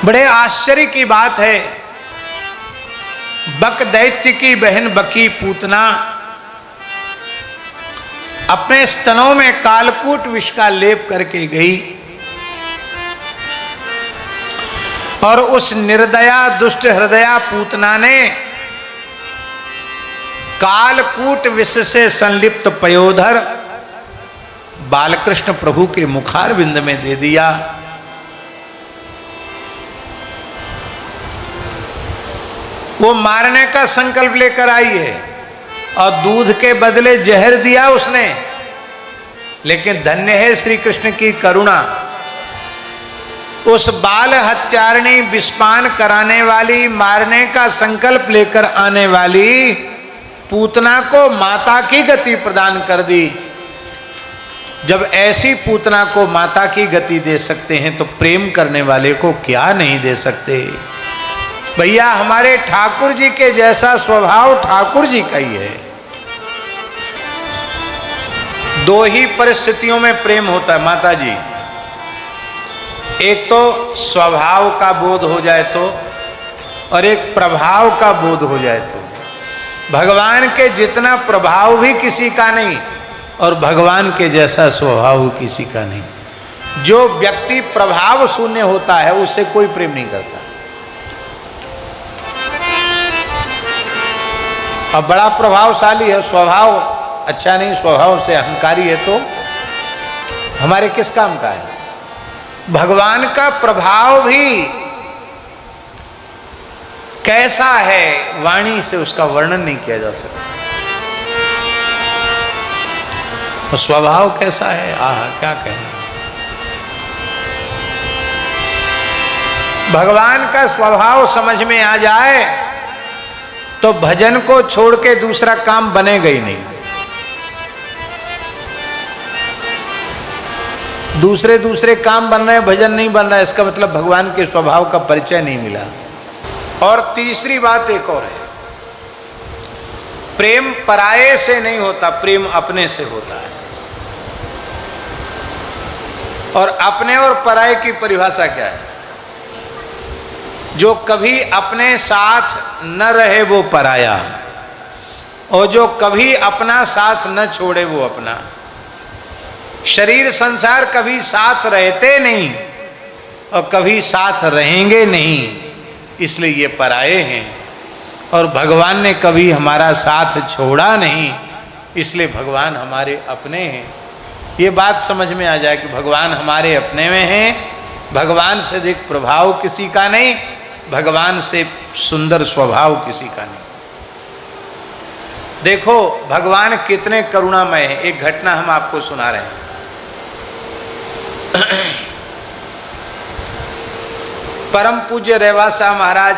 बड़े आश्चर्य की बात है, बक दैत्य की बहन बकी पूतना अपने स्तनों में कालकूट विष का लेप करके गई और उस निर्दया दुष्ट हृदया पूतना ने कालकूट विष से संलिप्त पयोधर बालकृष्ण प्रभु के मुखारविंद में दे दिया। वो मारने का संकल्प लेकर आई है और दूध के बदले जहर दिया उसने, लेकिन धन्य है श्री कृष्ण की करुणा। उस बाल हत्यारिणी विषपान कराने वाली, मारने का संकल्प लेकर आने वाली पूतना को माता की गति प्रदान कर दी। जब ऐसी पूतना को माता की गति दे सकते हैं तो प्रेम करने वाले को क्या नहीं दे सकते। भैया हमारे ठाकुर जी के जैसा स्वभाव ठाकुर जी का ही है। दो ही परिस्थितियों में प्रेम होता है माता जी, एक तो स्वभाव का बोध हो जाए तो, और एक प्रभाव का बोध हो जाए तो। भगवान के जितना प्रभाव भी किसी का नहीं और भगवान के जैसा स्वभाव किसी का नहीं। जो व्यक्ति प्रभाव शून्य होता है उससे कोई प्रेम नहीं करता। अब बड़ा प्रभावशाली है, स्वभाव अच्छा नहीं, स्वभाव से अहंकारी है तो हमारे किस काम का है। भगवान का प्रभाव भी कैसा है वाणी से उसका वर्णन नहीं किया जा सकता। तो स्वभाव कैसा है, आह क्या कहना। भगवान का स्वभाव समझ में आ जाए तो भजन को छोड़ के दूसरा काम बनेगा ही नहीं। दूसरे काम बन रहे हैं, भजन नहीं बन रहा है, इसका मतलब भगवान के स्वभाव का परिचय नहीं मिला। और तीसरी बात एक और है, प्रेम पराये से नहीं होता, प्रेम अपने से होता है। और अपने और पराये की परिभाषा क्या है? जो कभी अपने साथ न रहे वो पराया, और जो कभी अपना साथ न छोड़े वो अपना। शरीर संसार कभी साथ रहते नहीं और कभी साथ रहेंगे नहीं, इसलिए ये पराये हैं। और भगवान ने कभी हमारा साथ छोड़ा नहीं, इसलिए भगवान हमारे अपने हैं। ये बात समझ में आ जाए कि भगवान हमारे अपने में हैं। भगवान से अधिक प्रभाव किसी का नहीं, भगवान से सुंदर स्वभाव किसी का नहीं। देखो भगवान कितने करुणामय हैं। एक घटना हम आपको सुना रहे हैं। परम पूज्य रेवासा महाराज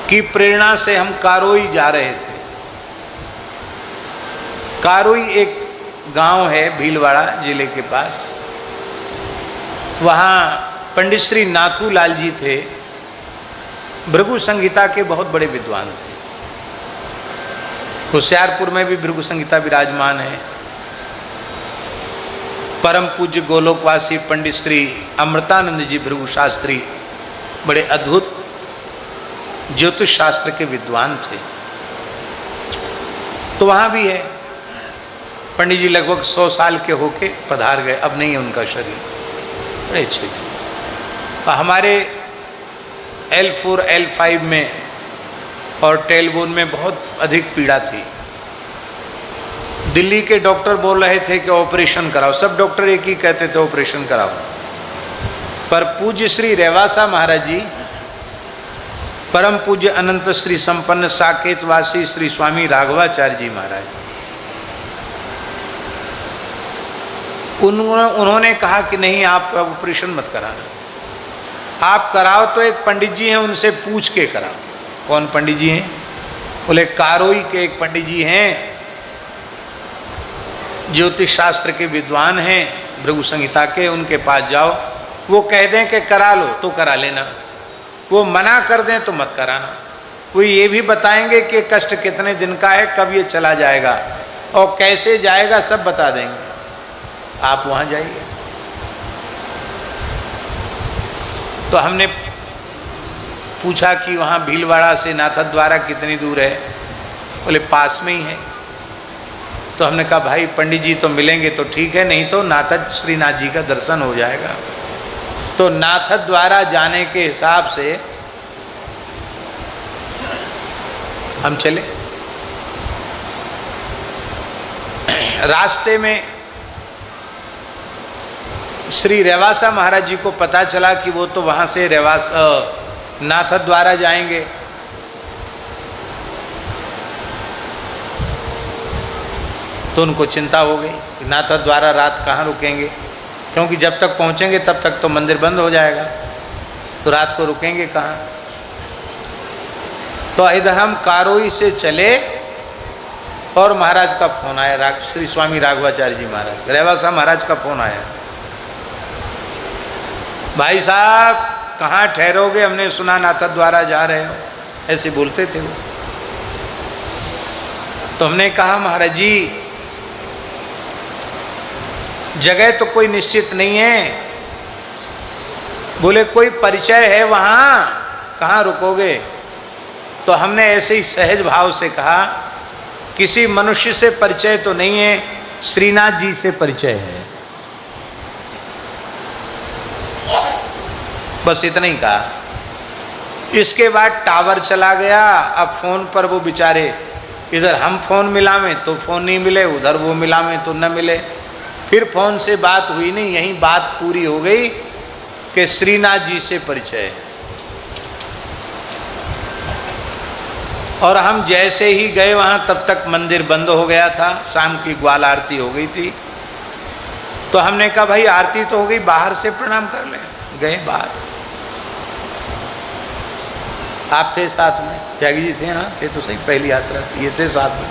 की प्रेरणा से हम कारोई जा रहे थे। कारोई एक गांव है भीलवाड़ा जिले के पास। वहाँ पंडित श्री नाथूलाल जी थे, भृगु संहिता के बहुत बड़े विद्वान थे। होशियारपुर में भी भृगु संहिता विराजमान है। परम पूज्य गोलोकवासी पंडित श्री अमृतानंद जी भृगु शास्त्री बड़े अद्भुत ज्योतिष शास्त्र के विद्वान थे। तो वहाँ भी है। पंडित जी लगभग 100 साल के होके पधार गए, अब नहीं है उनका शरीर। बड़े अच्छे थे। हमारे L4 L5 में और टेलबोन में बहुत अधिक पीड़ा थी। दिल्ली के डॉक्टर बोल रहे थे कि ऑपरेशन कराओ, सब डॉक्टर एक ही कहते थे ऑपरेशन कराओ। पर पूज्य श्री रेवासा महाराज जी, परम पूज्य अनंत श्री संपन्न साकेतवासी श्री स्वामी राघवाचार्य जी महाराज, उन्होंने कहा कि नहीं आप ऑपरेशन मत कराना, आप कराओ तो एक पंडित जी हैं उनसे पूछ के कराओ। कौन पंडित जी हैं? बोले कारोई के एक पंडित जी हैं, ज्योतिष शास्त्र के विद्वान हैं, भृगु संहिता के, उनके पास जाओ। वो कह दें कि करा लो तो करा लेना, वो मना कर दें तो मत कराना। वो ये भी बताएंगे कि कष्ट कितने दिन का है, कब ये चला जाएगा और कैसे जाएगा, सब बता देंगे। आप वहाँ जाइए। तो हमने पूछा कि वहाँ भीलवाड़ा से नाथद्वारा कितनी दूर है? बोले पास में ही है। तो हमने कहा भाई पंडित जी तो मिलेंगे तो ठीक है, नहीं तो नाथद श्रीनाथ जी का दर्शन हो जाएगा। तो नाथद्वारा जाने के हिसाब से हम चले। रास्ते में श्री रेवासा महाराज जी को पता चला कि वो तो वहाँ से नाथद्वारा जाएंगे। तो उनको चिंता हो गई कि नाथद्वारा रात कहाँ रुकेंगे, क्योंकि जब तक पहुँचेंगे तब तक तो मंदिर बंद हो जाएगा, तो रात को रुकेंगे कहाँ। तो इधर हम कारोई से चले और महाराज का फोन आया, श्री स्वामी राघवाचार्य जी महाराज, रेवासा महाराज का फोन आया, भाई साहब कहाँ ठहरोगे, हमने सुना नाथद्वारा जा रहे हो, ऐसे बोलते थे वो। तो हमने कहा महाराज जी जगह तो कोई निश्चित नहीं है। बोले कोई परिचय है वहाँ, कहाँ रुकोगे? तो हमने ऐसे ही सहज भाव से कहा किसी मनुष्य से परिचय तो नहीं है, श्रीनाथ जी से परिचय है। बस इतना ही कहा। इसके बाद टावर चला गया। अब फोन पर वो बेचारे, इधर हम फोन मिलावें तो फोन नहीं मिले, उधर वो मिलावें तो न मिले। फिर फोन से बात हुई नहीं, यही बात पूरी हो गई कि श्रीनाथ जी से परिचय है। और हम जैसे ही गए वहाँ तब तक मंदिर बंद हो गया था, शाम की ग्वाल आरती हो गई थी। तो हमने कहा भाई आरती तो हो गई, बाहर से प्रणाम कर लें। गए बाहर, आप थे साथ में, त्यागी जी थे, हाँ थे तो सही, पहली यात्रा थी, ये थे साथ में,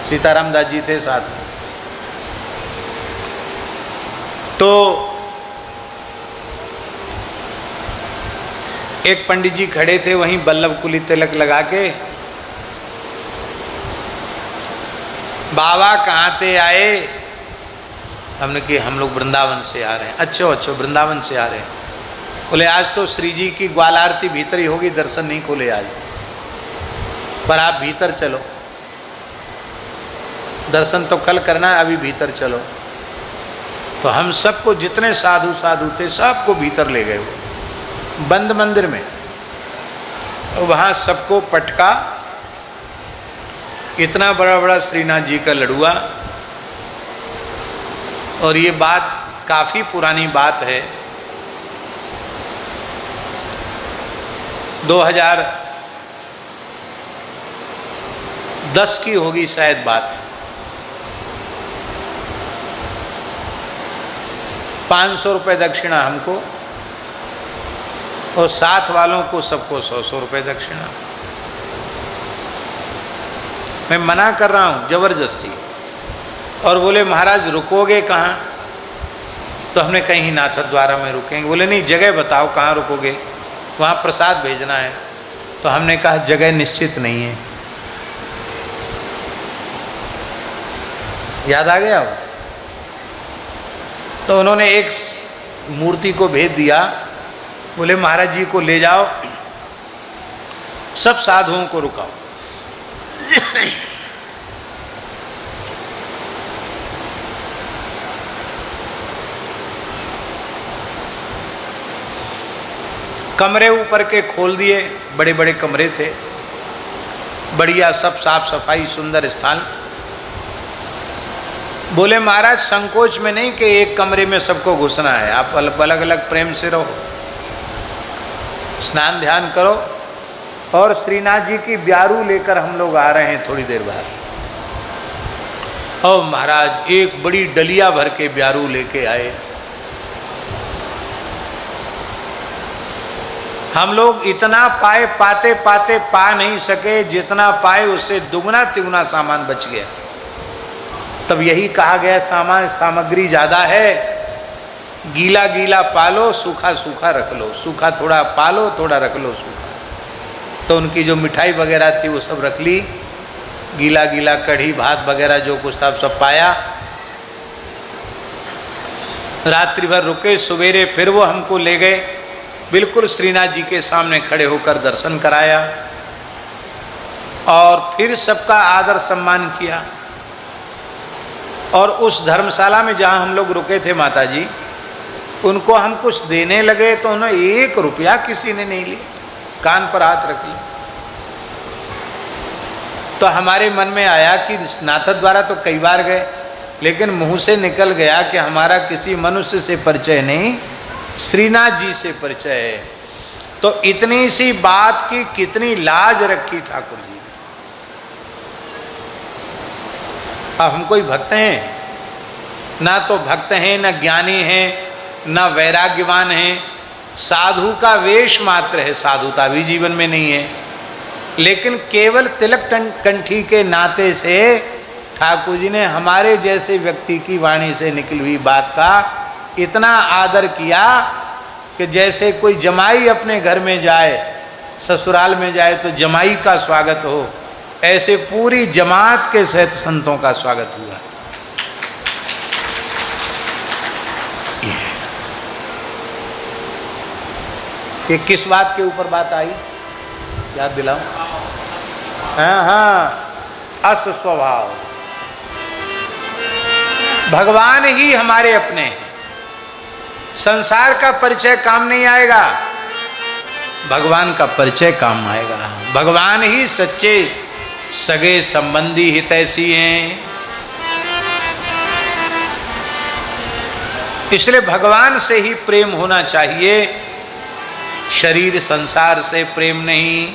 सीताराम दास जी थे साथ में। तो एक पंडित जी खड़े थे वहीं बल्लभ कुली तिलक लगा के, बाबा कहाँ से आए? हमने कि हम लोग वृंदावन से आ रहे हैं। अच्छा वृंदावन से आ रहे हैं। बोले आज तो श्री जी की ग्वाल आरती भीतर ही होगी, दर्शन नहीं खोले आज, पर आप भीतर चलो, दर्शन तो कल करना है, अभी भीतर चलो। तो हम सबको, जितने साधु साधु थे सबको भीतर ले गए वो बंद मंदिर में। वहाँ सबको पटका, इतना बड़ा बड़ा श्रीनाथ जी का लड़ुआ। और ये बात काफ़ी पुरानी बात है, 2010 की होगी शायद बात। 500 रुपये दक्षिणा हमको और साथ वालों को सबको 100-100 रुपये दक्षिणा। मैं मना कर रहा हूँ जबरदस्ती। और बोले महाराज रुकोगे कहाँ? तो हमने कहीं नाथद्वारा में रुकेंगे। बोले नहीं जगह बताओ कहाँ रुकोगे, वहाँ प्रसाद भेजना है। तो हमने कहा जगह निश्चित नहीं है। याद आ गया वो? तो उन्होंने एक मूर्ति को भेज दिया, बोले महाराज जी को ले जाओ, सब साधुओं को रुकाओ। कमरे ऊपर के खोल दिए, बड़े बड़े कमरे थे, बढ़िया सब साफ सफाई, सुंदर स्थान। बोले महाराज संकोच में नहीं कि एक कमरे में सबको घुसना है, आप अलग अलग प्रेम से रहो, स्नान ध्यान करो। और श्रीनाथ जी की ब्यारू लेकर हम लोग आ रहे हैं थोड़ी देर बाद। और महाराज एक बड़ी डलिया भर के ब्यारू लेके आए। हम लोग इतना पाते पा नहीं सके, जितना पाए उससे दुगना तिगुना सामान बच गया। तब यही कहा गया सामग्री ज़्यादा है, गीला गीला पालो, सूखा सूखा रख लो, सूखा थोड़ा पालो, थोड़ा रख लो सूखा। तो उनकी जो मिठाई वगैरह थी वो सब रख ली, गीला गीला कढ़ी भात वगैरह जो कुछ था सब पाया। रात्रि भर रुके, सवेरे फिर वो हमको ले गए बिल्कुल श्रीनाथ जी के सामने खड़े होकर दर्शन कराया और फिर सबका आदर सम्मान किया। और उस धर्मशाला में जहाँ हम लोग रुके थे माता जी, उनको हम कुछ देने लगे तो उन्होंने 1 रुपया किसी ने नहीं लिया, कान पर हाथ रख लिया। तो हमारे मन में आया कि नाथ द्वारा तो कई बार गए, लेकिन मुंह से निकल गया कि हमारा किसी मनुष्य से परिचय नहीं, श्रीनाथ जी से परिचय है। तो इतनी सी बात की कितनी लाज रखी ठाकुर जी ने। अब हम कोई भक्त हैं? ना तो भक्त हैं, ना ज्ञानी हैं, ना वैराग्यवान हैं। साधु का वेश मात्र है, साधुता भी जीवन में नहीं है। लेकिन केवल तिलक कंठी के नाते से ठाकुर जी ने हमारे जैसे व्यक्ति की वाणी से निकली हुई बात का इतना आदर किया कि जैसे कोई जमाई अपने घर में जाए, ससुराल में जाए तो जमाई का स्वागत हो, ऐसे पूरी जमात के सहित संतों का स्वागत हुआ। ये किस बात के ऊपर बात आई, याद दिलाओ? हाँ, अस स्वभाव। भगवान ही हमारे अपने हैं। संसार का परिचय काम नहीं आएगा, भगवान का परिचय काम आएगा। भगवान ही सच्चे सगे संबंधी हितैषी हैं। इसलिए भगवान से ही प्रेम होना चाहिए, शरीर संसार से प्रेम नहीं।